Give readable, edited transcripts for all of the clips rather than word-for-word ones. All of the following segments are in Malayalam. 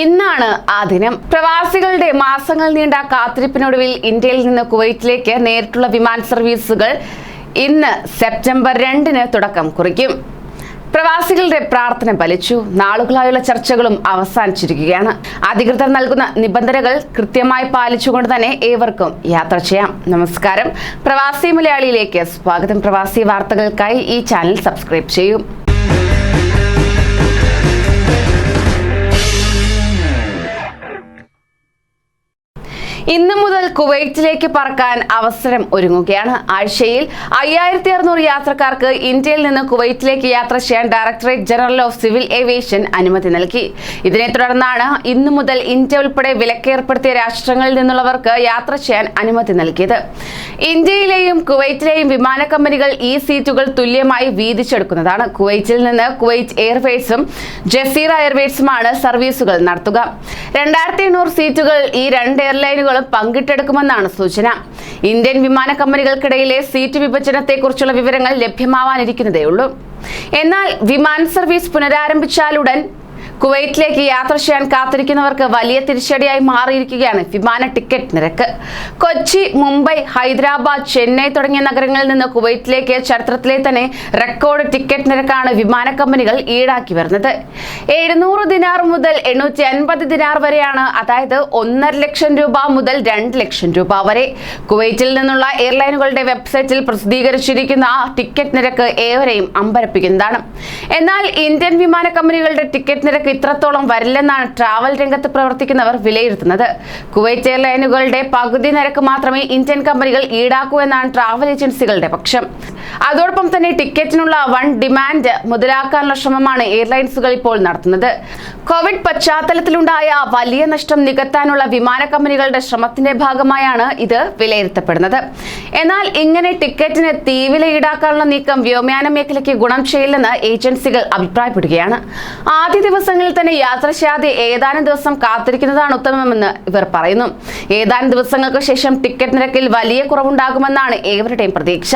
ഇന്നാണ് ആ ദിനം. പ്രവാസികളുടെ മാസങ്ങൾ നീണ്ട കാത്തിരിപ്പിനൊടുവിൽ ഇന്ത്യയിൽ നിന്ന് കുവൈറ്റിലേക്ക് നേരിട്ടുള്ള വിമാന സർവീസുകൾ ഇന്ന് സെപ്റ്റംബർ 2-ന് തുടക്കം കുറിക്കും. പ്രവാസികളുടെ പ്രാർത്ഥന ഫലിച്ചു. നാളുകളായുള്ള ചർച്ചകളും അവസാനിച്ചിരിക്കുകയാണ്. അധികൃതർ നൽകുന്ന നിബന്ധനകൾ കൃത്യമായി പാലിച്ചുകൊണ്ട് തന്നെ ഏവർക്കും യാത്ര ചെയ്യാം. നമസ്കാരം, പ്രവാസി മലയാളിയിലേക്ക് സ്വാഗതം. പ്രവാസി വാർത്തകൾക്കായി ഈ ചാനൽ സബ്സ്ക്രൈബ് ചെയ്യൂ. ഇന്നു മുതൽ കുവൈറ്റിലേക്ക് പറക്കാൻ അവസരം ഒരുങ്ങുകയാണ്. ആഴ്ചയിൽ 5600 യാത്രക്കാർക്ക് ഇന്ത്യയിൽ നിന്ന് കുവൈറ്റിലേക്ക് യാത്ര ചെയ്യാൻ directorate general of civil aviation അനുമതി നൽകി. ഇതിനെ തുടർന്നാണ് ഇന്നു മുതൽ ഇന്ത്യ ഉൾപ്പെടെ വിലക്കേർപ്പെടുത്തിയ രാഷ്ട്രങ്ങളിൽ നിന്നുള്ളവർക്ക് യാത്ര ചെയ്യാൻ അനുമതി നൽകിയത്. ഇന്ത്യയിലെയും കുവൈറ്റിലെയും വിമാന കമ്പനികൾ ഈ സീറ്റുകൾ തുല്യമായി വീതിച്ചെടുക്കുന്നതാണ്. കുവൈറ്റിൽ നിന്ന് കുവൈറ്റ് എയർവേസും ജസീറ എയർവേസുമാണ് സർവീസുകൾ നടത്തുക. 2800 സീറ്റുകൾ ഈ രണ്ട് എയർലൈനുകൾ പങ്കിട്ടെടുക്കുമെന്നാണ് സൂചന. ഇന്ത്യൻ വിമാന കമ്പനികൾക്കിടയിലെ സീറ്റ് വിഭജനത്തെക്കുറിച്ചുള്ള വിവരങ്ങൾ ലഭ്യമാവാനിരിക്കുന്നതേയുള്ളൂ. എന്നാൽ വിമാന സർവീസ് പുനരാരംഭിച്ചാലുടൻ കുവൈറ്റിലേക്ക് യാത്ര ചെയ്യാൻ കാത്തിരിക്കുന്നവർക്ക് വലിയ തിരിച്ചടിയായി മാറിയിരിക്കുകയാണ് വിമാന ടിക്കറ്റ് നിരക്ക്. കൊച്ചി, മുംബൈ, ഹൈദരാബാദ്, ചെന്നൈ തുടങ്ങിയ നഗരങ്ങളിൽ നിന്ന് കുവൈറ്റിലേക്ക് ചരിത്രത്തിലെ തന്നെ റെക്കോർഡ് ടിക്കറ്റ് നിരക്കാണ് വിമാന കമ്പനികൾ ഈടാക്കി വരുന്നത്. 700 ദിനാർ മുതൽ 850 ദിനാർ വരെയാണ്. അതായത് 1.5 ലക്ഷം രൂപ മുതൽ 2 ലക്ഷം രൂപ വരെ. കുവൈറ്റിൽ നിന്നുള്ള എയർലൈനുകളുടെ വെബ്സൈറ്റിൽ പ്രസിദ്ധീകരിച്ചിരിക്കുന്ന ടിക്കറ്റ് നിരക്ക് ഏവരെയും അമ്പരപ്പിക്കുന്നതാണ്. എന്നാൽ ഇന്ത്യൻ വിമാന കമ്പനികളുടെ ടിക്കറ്റ് നിരക്ക് ഇത്രത്തോളം വരില്ലെന്നാണ് ട്രാവൽ രംഗത്ത് പ്രവർത്തിക്കുന്നവർ വിലയിരുത്തുന്നത്. കുവൈറ്റ് എയർലൈനുകളുടെ പകുതി നിരക്ക് മാത്രമേ ഇന്ത്യൻ കമ്പനികൾ ഈടാക്കൂ എന്നാണ് ട്രാവൽ ഏജൻസികളുടെ പക്ഷം. അതോടൊപ്പം തന്നെ ടിക്കറ്റിനുള്ള വൻ ഡിമാൻഡ് മുതലാക്കാനുള്ള ശ്രമമാണ് എയർലൈൻസുകൾ ഇപ്പോൾ നടത്തുന്നത്. കോവിഡ് പശ്ചാത്തലത്തിലുണ്ടായ വലിയ നഷ്ടം നികത്താനുള്ള വിമാന കമ്പനികളുടെ ശ്രമത്തിന്റെ ഭാഗമായാണ് ഇത് വിലയിരുത്തപ്പെടുന്നത്. എന്നാൽ ഇങ്ങനെ ടിക്കറ്റിന് തീവില ഈടാക്കാനുള്ള നീക്കം വ്യോമയാന മേഖലയ്ക്ക് ഗുണം ചെയ്യില്ലെന്ന് ഏജൻസികൾ അഭിപ്രായപ്പെടുകയാണ്. ആദ്യ ദിവസങ്ങളിൽ തന്നെ യാത്ര ചെയ്യാതെ ഏതാനും ദിവസം കാത്തിരിക്കുന്നതാണ് ഉത്തമമെന്ന് ഇവർ പറയുന്നു. ഏതാനും ദിവസങ്ങൾക്ക് ശേഷം ടിക്കറ്റ് നിരക്കിൽ വലിയ കുറവുണ്ടാകുമെന്നാണ് ഏവരുടെയും പ്രതീക്ഷ.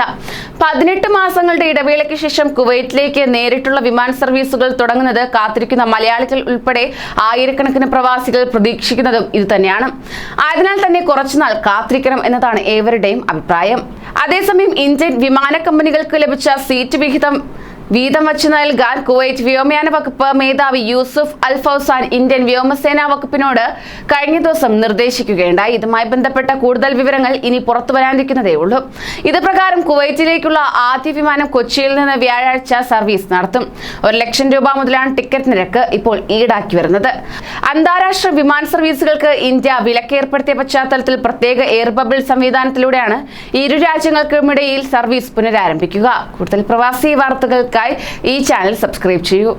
18 മാസങ്ങളുടെ ഇടവേളയ്ക്ക് ശേഷം കുവൈറ്റിലേക്ക് നേരിട്ടുള്ള വിമാന സർവീസുകൾ തുടങ്ങുന്നത് കാത്തിരിക്കുന്ന മലയാളികൾ ഉൾപ്പെടെ ആയിരക്കണക്കിന് പ്രവാസികൾ പ്രതീക്ഷിക്കുന്നതും ഇതുതന്നെയാണ്. ആയതിനാൽ തന്നെ കുറച്ചുനാൾ കാത്തിരിക്കണം എന്നതാണ് ഏവരുടെയും അഭിപ്രായം. അതേസമയം ഇന്ത്യൻ വിമാന കമ്പനികൾക്ക് ലഭിച്ച സീറ്റ് വീതം വച്ചു നൽകാൻ കുവൈറ്റ് വ്യോമയാന വകുപ്പ് മേധാവി യൂസുഫ് അൽ ഫൗസാൻ ഇന്ത്യൻ വ്യോമസേനാ വകുപ്പിനോട് കഴിഞ്ഞ ദിവസം നിർദ്ദേശിക്കുകയുണ്ടായി. ഇതുമായി ബന്ധപ്പെട്ട കൂടുതൽ വിവരങ്ങൾ ഇനി പുറത്തു വരാനിരിക്കുന്നതേ ഉള്ളൂ. ഇത് പ്രകാരം കുവൈറ്റിലേക്കുള്ള ആദ്യ വിമാനം കൊച്ചിയിൽ നിന്ന് വ്യാഴാഴ്ച സർവീസ് നടത്തും. 1 ലക്ഷം രൂപ മുതലാണ് ടിക്കറ്റ് നിരക്ക് ഇപ്പോൾ ഈടാക്കി വരുന്നത്. അന്താരാഷ്ട്ര വിമാന സർവീസുകൾക്ക് ഇന്ത്യ വിലക്കേർപ്പെടുത്തിയ പശ്ചാത്തലത്തിൽ പ്രത്യേക എയർ ബബിൾ സംവിധാനത്തിലൂടെയാണ് ഇരു രാജ്യങ്ങൾക്കുമിടയിൽ സർവീസ് പുനരാരംഭിക്കുക. കൂടുതൽ പ്രവാസി വാർത്തകൾക്കായി ഈ ചാനൽ സബ്സ്ക്രൈബ് ചെയ്യൂ.